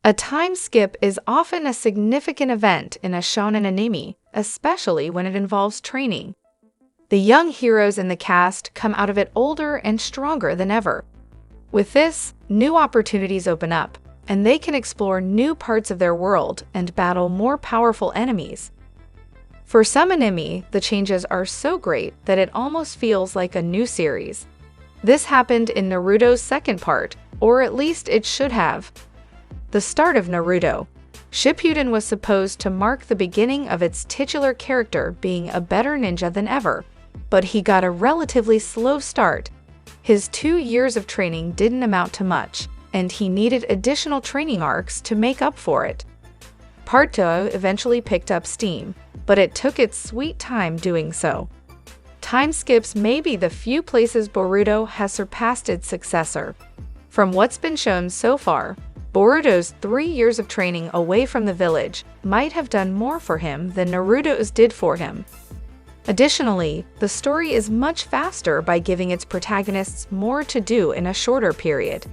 A time skip is often a significant event in a shonen anime, especially when it involves training. The young heroes in the cast come out of it older and stronger than ever. With this, new opportunities open up, and they can explore new parts of their world and battle more powerful enemies. For some anime, the changes are so great that it almost feels like a new series. This happened in Naruto's second part, or at least it should have. The start of Naruto. Shippuden was supposed to mark the beginning of its titular character being a better ninja than ever, but he got a relatively slow start. His 2 years of training didn't amount to much, and he needed additional training arcs to make up for it. Part 2 eventually picked up steam, but it took its sweet time doing so. Time skips may be the few places Boruto has surpassed its successor. From what's been shown so far, Boruto's 3 years of training away from the village might have done more for him than Naruto's did for him. Additionally, the story is much faster by giving its protagonists more to do in a shorter period.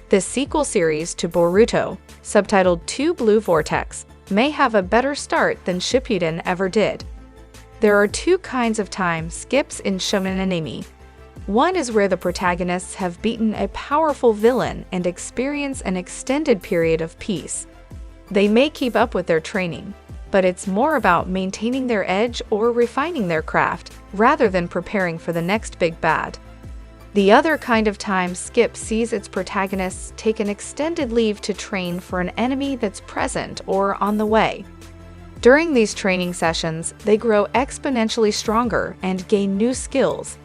This sequel series to Boruto, subtitled 2 Blue Vortex, may have a better start than Shippuden ever did. There are 2 kinds of time skips in shonen anime. One is where the protagonists have beaten a powerful villain and experience an extended period of peace. They may keep up with their training, but it's more about maintaining their edge or refining their craft, rather than preparing for the next big bad. The other kind of time skip sees its protagonists take an extended leave to train for an enemy that's present or on the way. During these training sessions, they grow exponentially stronger and gain new skills.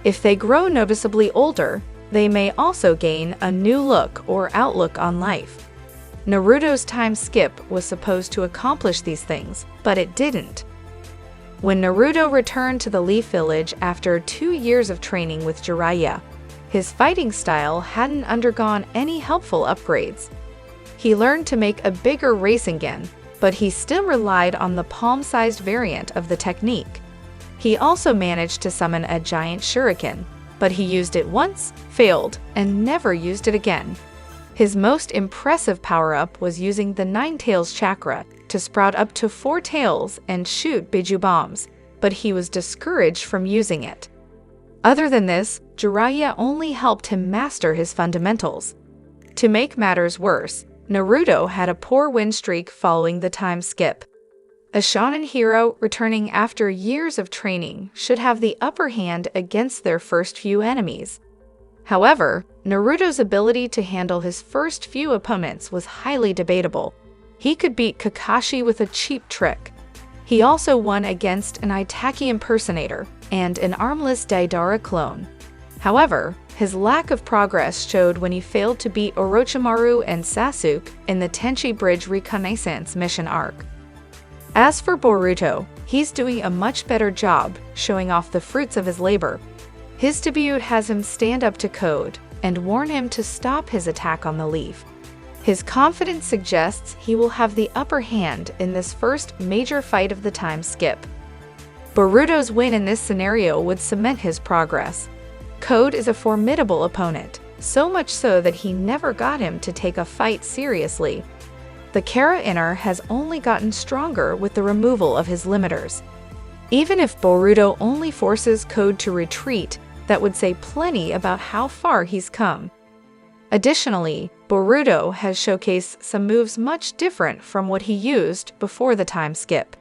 If they grow noticeably older, they may also gain a new look or outlook on life. Naruto's time skip was supposed to accomplish these things, but it didn't. When Naruto returned to the Leaf Village after 2 years of training with Jiraiya, his fighting style hadn't undergone any helpful upgrades. He learned to make a bigger Rasengan, but he still relied on the palm-sized variant of the technique. He also managed to summon a giant shuriken, but he used it once, failed, and never used it again. His most impressive power-up was using the Nine Tails chakra to sprout up to 4 tails and shoot Biju bombs, but he was discouraged from using it. Other than this, Jiraiya only helped him master his fundamentals. To make matters worse, Naruto had a poor win streak following the time skip. A shonen hero returning after years of training should have the upper hand against their first few enemies. However, Naruto's ability to handle his first few opponents was highly debatable. He could beat Kakashi with a cheap trick. He also won against an Itaki impersonator and an armless Deidara clone. However, his lack of progress showed when he failed to beat Orochimaru and Sasuke in the Tenchi Bridge Reconnaissance mission arc. As for Boruto, he's doing a much better job showing off the fruits of his labor. His debut has him stand up to Code and warn him to stop his attack on the Leaf. His confidence suggests he will have the upper hand in this first major fight of the time skip. Boruto's win in this scenario would cement his progress. Code is a formidable opponent, so much so that he never got him to take a fight seriously. The Kara Inner has only gotten stronger with the removal of his limiters. Even if Boruto only forces Code to retreat, that would say plenty about how far he's come. Additionally, Boruto has showcased some moves much different from what he used before the time skip.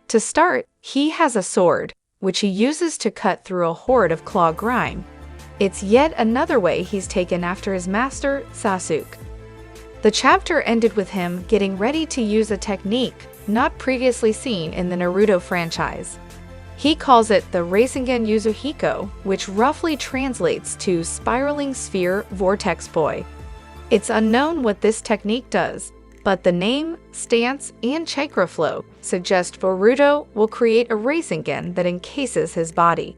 To start, he has a sword, which he uses to cut through a horde of claw grime. It's yet another way he's taken after his master, Sasuke. The chapter ended with him getting ready to use a technique not previously seen in the Naruto franchise. He calls it the Rasengan Yuzuhiko, which roughly translates to Spiraling Sphere Vortex Boy. It's unknown what this technique does, but the name, stance, and chakra flow suggest Boruto will create a Rasengan that encases his body.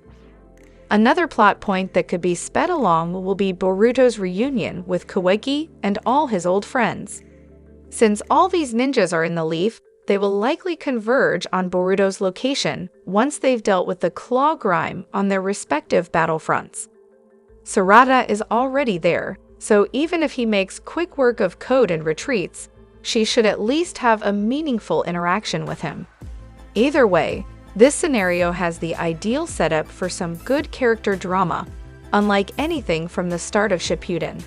Another plot point that could be sped along will be Boruto's reunion with Kaweki and all his old friends. Since all these ninjas are in the Leaf, they will likely converge on Boruto's location once they've dealt with the claw grime on their respective battlefronts. Sarada is already there, So even if he makes quick work of code and retreats, she should at least have a meaningful interaction with him. Either way, this scenario has the ideal setup for some good character drama, unlike anything from the start of Shippuden.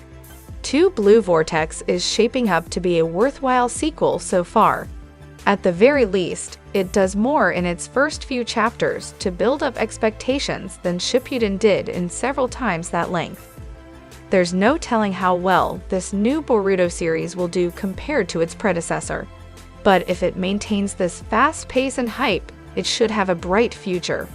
2 Blue Vortex is shaping up to be a worthwhile sequel so far. At the very least, it does more in its first few chapters to build up expectations than Shippuden did in several times that length. There's no telling how well this new Boruto series will do compared to its predecessor, but if it maintains this fast pace and hype, it should have a bright future.